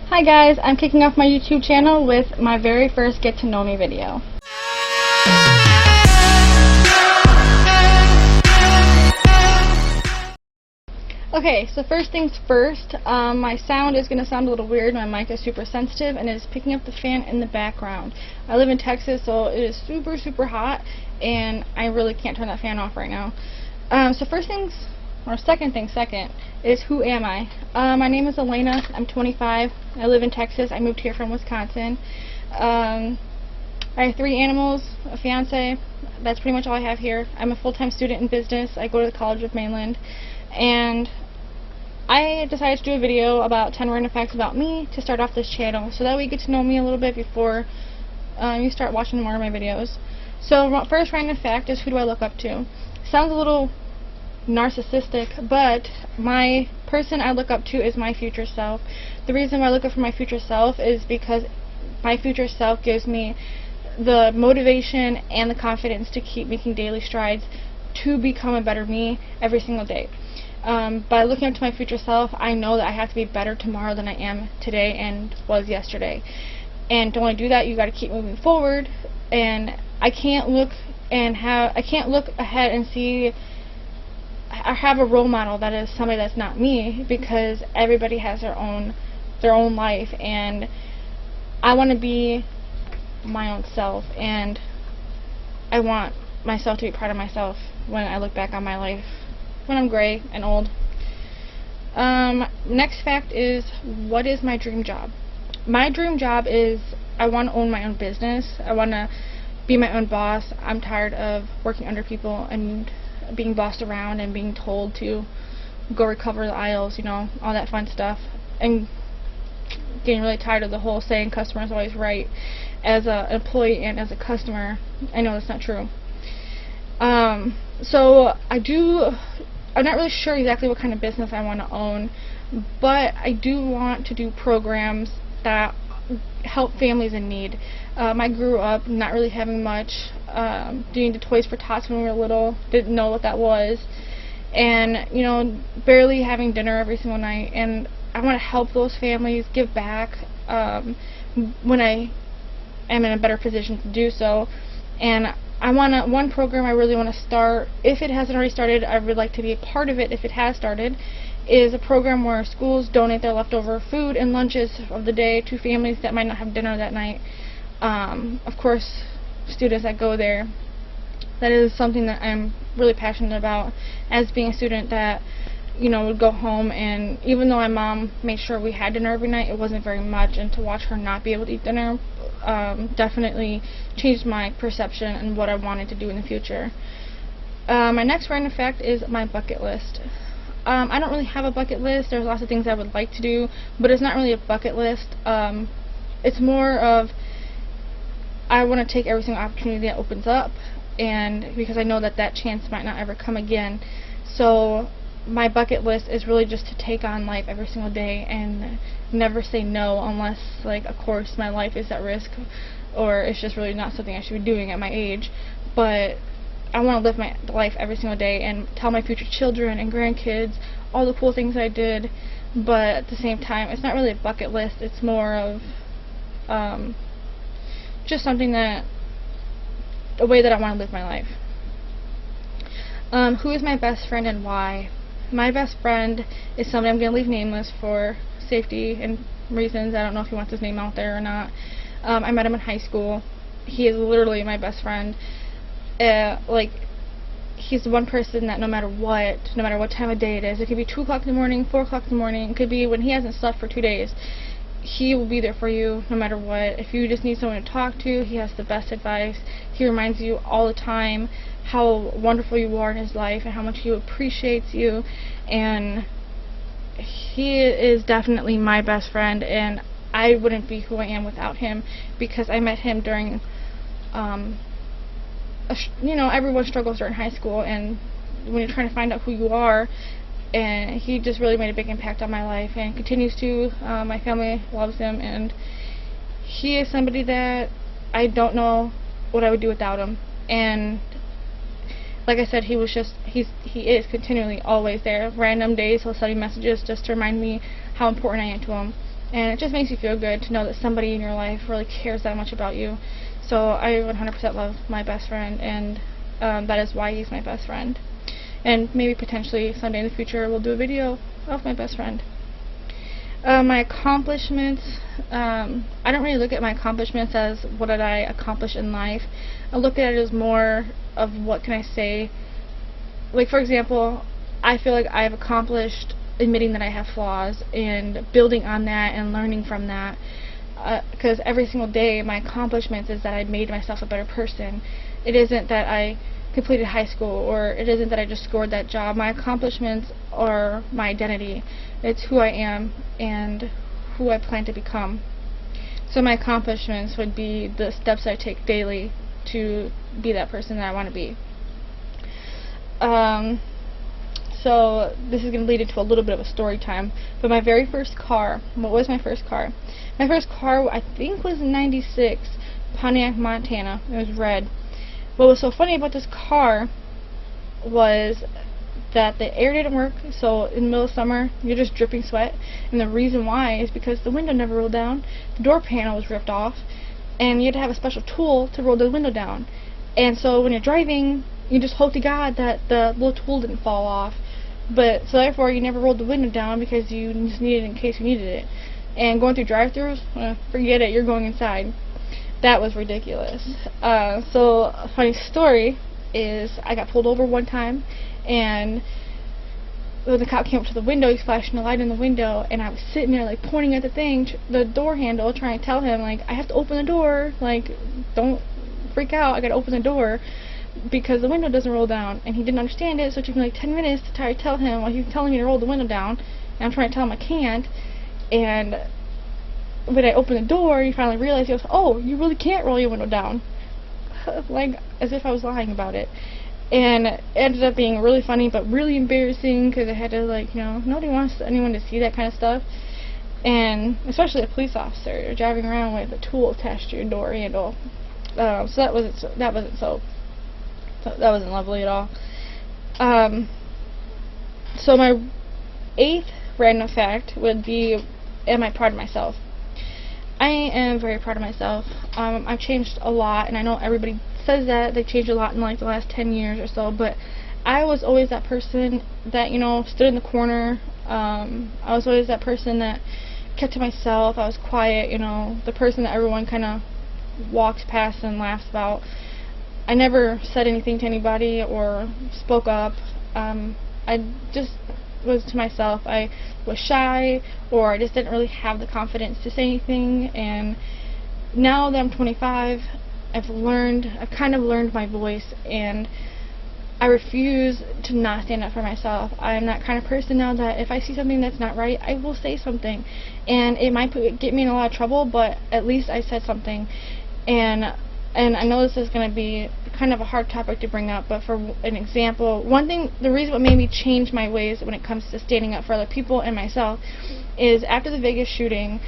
Hi guys, I'm kicking off my YouTube channel with my very first get to know me video. Okay, so first things first, my sound is going to sound a little weird. My mic is super sensitive and it is picking up the fan in the background. I live in Texas, so it is super hot and I really can't turn that fan off right now. Second thing is, who am I? My name is Elena. I'm 25. I live in Texas. I moved here from Wisconsin. I have 3 animals, a fiance. That's pretty much all I have here. I'm a full-time student in business. I go to the College of Mainland. And I decided to do a video about 10 random facts about me to start off this channel, so that way you get to know me a little bit before you start watching more of my videos. So first random fact is, who do I look up to? Sounds a little narcissistic, but my person I look up to is my future self. The reason why I look up for my future self is because my future self gives me the motivation and the confidence to keep making daily strides to become a better me every single day. By looking up to my future self, I know that I have to be better tomorrow than I am today and was yesterday. And to only do that, you got to keep moving forward. And I can't look ahead and see or have a role model that is somebody that's not me, because everybody has their own life, and I want to be my own self, and I want myself to be proud of myself when I look back on my life when I'm gray and old. Next fact is, what is my dream job? My dream job is, I want to own my own business. I want to be my own boss. I'm tired of working under people and being bossed around and being told to go recover the aisles, you know, all that fun stuff, and getting really tired of the whole saying customer is always right. As an employee and as a customer, I know that's not true. So I'm not really sure exactly what kind of business I want to own, but I do want to do programs that help families in need. I grew up not really having much, doing the Toys for Tots when we were little, didn't know what that was, and, you know, barely having dinner every single night, and I want to help those families, give back, when I am in a better position to do so. And one program I really want to start, if it hasn't already started, I would like to be a part of it if it has started, is a program where schools donate their leftover food and lunches of the day to families that might not have dinner that night. Of course, students that go there. That is something that I'm really passionate about, as being a student that, you know, would go home, and even though my mom made sure we had dinner every night, it wasn't very much, and to watch her not be able to eat dinner definitely changed my perception and what I wanted to do in the future. My next random fact is my bucket list. I don't really have a bucket list. There's lots of things I would like to do, but it's not really a bucket list. It's more of, I want to take every single opportunity that opens up, and because I know that chance might not ever come again. So my bucket list is really just to take on life every single day and never say no, unless, like, of course, my life is at risk, or it's just really not something I should be doing at my age. But I want to live my life every single day and tell my future children and grandkids all the cool things I did. But at the same time, it's not really a bucket list. It's more of just something a way that I want to live my life. Who is my best friend and why? My best friend is somebody I'm going to leave nameless for safety and reasons. I don't know if he wants his name out there or not. I met him in high school. He is literally my best friend. Like, he's the one person that no matter what time of day it is, it could be 2 o'clock in the morning, 4 o'clock in the morning, it could be when he hasn't slept for 2 days, he will be there for you no matter what. If you just need someone to talk to, he has the best advice. He reminds you all the time how wonderful you are in his life and how much he appreciates you, and he is definitely my best friend, and I wouldn't be who I am without him, because I met him during you know, everyone struggles during high school, and when you're trying to find out who you are, and he just really made a big impact on my life and continues to. My family loves him, and he is somebody that I don't know what I would do without him. And like I said, he is continually always there. Random days he'll send me messages just to remind me how important I am to him. And it just makes you feel good to know that somebody in your life really cares that much about you. So I 100% love my best friend, and that is why he's my best friend. And maybe potentially someday in the future we'll do a video of my best friend. My accomplishments, I don't really look at my accomplishments as what did I accomplish in life. I look at it as more of what can I say. Like, for example, I feel like I've accomplished admitting that I have flaws and building on that and learning from that, because every single day my accomplishments is that I made myself a better person. It isn't that I completed high school, or it isn't that I just scored that job. My accomplishments are my identity. It's who I am and who I plan to become. So my accomplishments would be the steps I take daily to be that person that I want to be. So this is going to lead into a little bit of a story time. But my very first car, what was my first car? My first car, I think, was in '96, Pontiac, Montana. It was red. What was so funny about this car was that the air didn't work, so in the middle of summer you're just dripping sweat, and the reason why is because the window never rolled down, the door panel was ripped off, and you had to have a special tool to roll the window down. And so when you're driving, you just hope to God that the little tool didn't fall off, but so therefore you never rolled the window down because you just needed it in case you needed it. And going through drive-thrus, forget it, you're going inside. That was ridiculous. So a funny story is I got pulled over one time, and when the cop came up to the window, he's flashing a light in the window, and I was sitting there like pointing at the thing, the door handle, trying to tell him like, I have to open the door, like, don't freak out, I gotta open the door because the window doesn't roll down. And he didn't understand it, so it took me like 10 minutes to try to tell him while he was telling me to roll the window down, and I'm trying to tell him I can't. And when I opened the door, he finally realized, he goes, oh, you really can't roll your window down. Like, as if I was lying about it. And it ended up being really funny, but really embarrassing, because I had to, like, nobody wants anyone to see that kind of stuff. And especially a police officer driving around with a tool attached to your door handle. So that wasn't lovely at all. So my 8th random fact would be, am I proud of myself? I am very proud of myself. I've changed a lot, and I know everybody says that they've changed a lot in like the last 10 years or so, but I was always that person that, stood in the corner. I was always that person that kept to myself. I was quiet, the person that everyone kind of walks past and laughs about. I never said anything to anybody or spoke up. I just was to myself. I was shy, or I just didn't really have the confidence to say anything. And now that I'm 25, I've kind of learned my voice, and I refuse to not stand up for myself. I'm that kind of person now that if I see something that's not right, I will say something. And it might get me in a lot of trouble, but at least I said something. And I know this is going to be kind of a hard topic to bring up, but for an example, the reason what made me change my ways when it comes to standing up for other people and myself is after the Vegas shooting,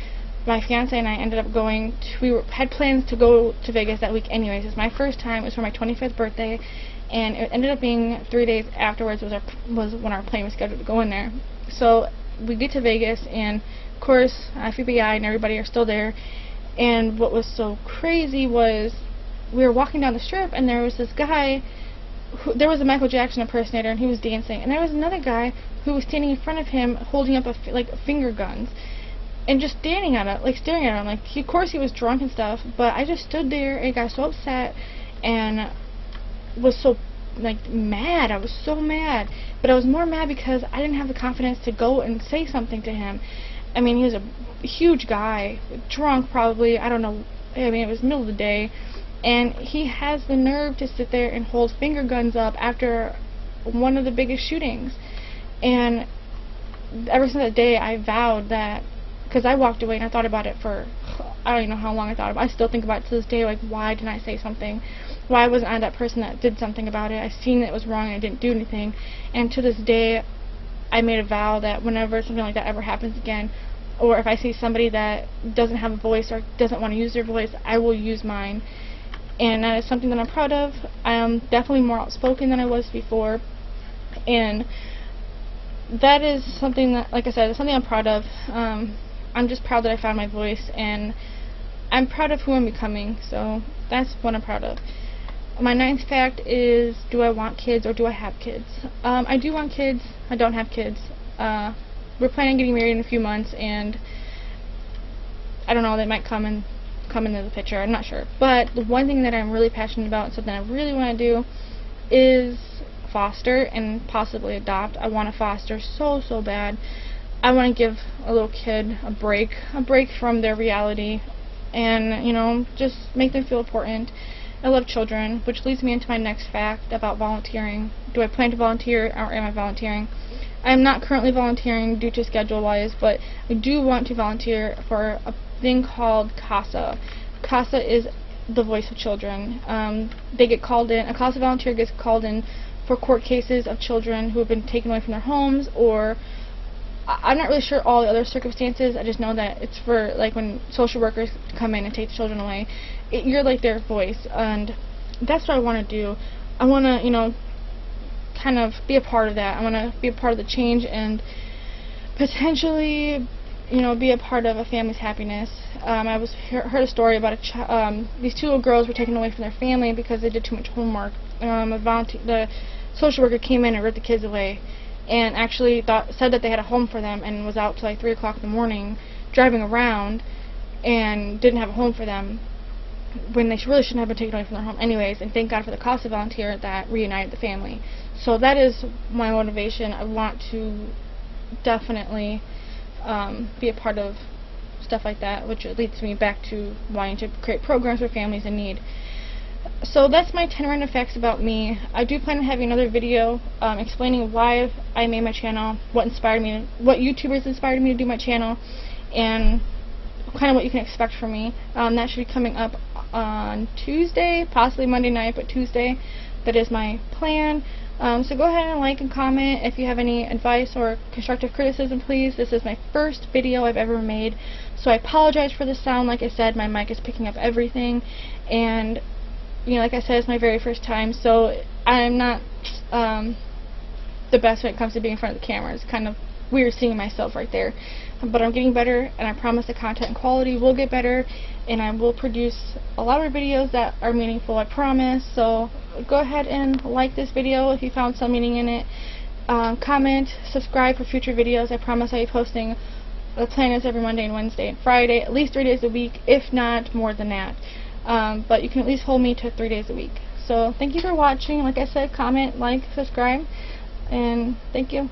my fiance and I ended up had plans to go to Vegas that week anyways. It was my first time. It was for my 25th birthday, and it ended up being 3 days afterwards was when our plane was scheduled to go in there. So we get to Vegas, and of course FBI and everybody are still there. And what was so crazy was we were walking down the strip, and there was this guy there was a Michael Jackson impersonator, and he was dancing, and there was another guy who was standing in front of him holding up finger guns and just staring at him. Like, of course he was drunk and stuff, but I just stood there and got so upset and was so mad. I was so mad, but I was more mad because I didn't have the confidence to go and say something to him. I mean, he was a huge guy, drunk probably, I don't know. I mean, it was the middle of the day, and he has the nerve to sit there and hold finger guns up after one of the biggest shootings. And ever since that day, I vowed that, because I walked away and I thought about it for, I don't even know how long I thought about it. I still think about it to this day, like, why didn't I say something? Why wasn't I that person that did something about it? I seen that it was wrong and I didn't do anything. And to this day, I made a vow that whenever something like that ever happens again, or if I see somebody that doesn't have a voice or doesn't want to use their voice, I will use mine. And that is something that I'm proud of. I am definitely more outspoken than I was before. And that is something that, like I said, it's something I'm proud of. I'm just proud that I found my voice, and I'm proud of who I'm becoming, so that's what I'm proud of. My 9th fact is, do I want kids or do I have kids? I do want kids. I don't have kids. We're planning on getting married in a few months, and I don't know, they might come into the picture. I'm not sure. But the one thing that I'm really passionate about and something I really want to do is foster and possibly adopt. I want to foster so bad. I want to give a little kid a break from their reality, and, you know, just make them feel important. I love children, which leads me into my next fact about volunteering. Do I plan to volunteer, or am I volunteering? I am not currently volunteering due to schedule-wise, but I do want to volunteer for a thing called CASA. CASA is the voice of children. They get called in. A CASA volunteer gets called in for court cases of children who have been taken away from their homes, or I'm not really sure all the other circumstances. I just know that it's for, like, when social workers come in and take the children away. You're like their voice, and that's what I want to do. I want to, you know, kind of be a part of that. I want to be a part of the change and potentially, you know, be a part of a family's happiness. I heard a story about these 2 little girls were taken away from their family because they did too much homework. The social worker came in and ripped the kids away, and actually said that they had a home for them, and was out till like 3 o'clock in the morning driving around and didn't have a home for them, when they really shouldn't have been taken away from their home anyways. And thank God for the CASA volunteer that reunited the family. So that is my motivation. I want to definitely be a part of stuff like that, which leads me back to wanting to create programs for families in need. So that's my 10 random facts about me. I do plan on having another video explaining why I made my channel, what YouTubers inspired me to do my channel, and kind of what you can expect from me. That should be coming up on Tuesday, possibly Monday night, but Tuesday. That is my plan. So go ahead and like and comment if you have any advice or constructive criticism, please. This is my first video I've ever made, so I apologize for the sound. Like I said, my mic is picking up everything, and, you know, like I said, it's my very first time, so I'm not the best when it comes to being in front of the camera. It's kind of weird seeing myself right there, but I'm getting better, and I promise the content and quality will get better, and I will produce a lot of videos that are meaningful, I promise. So go ahead and like this video if you found some meaning in it. Comment, subscribe for future videos. I promise I'll be posting. The plan is every Monday and Wednesday and Friday, at least 3 days a week, if not more than that. But you can at least hold me to 3 days a week. So thank you for watching. Like I said, comment, like, subscribe, and thank you.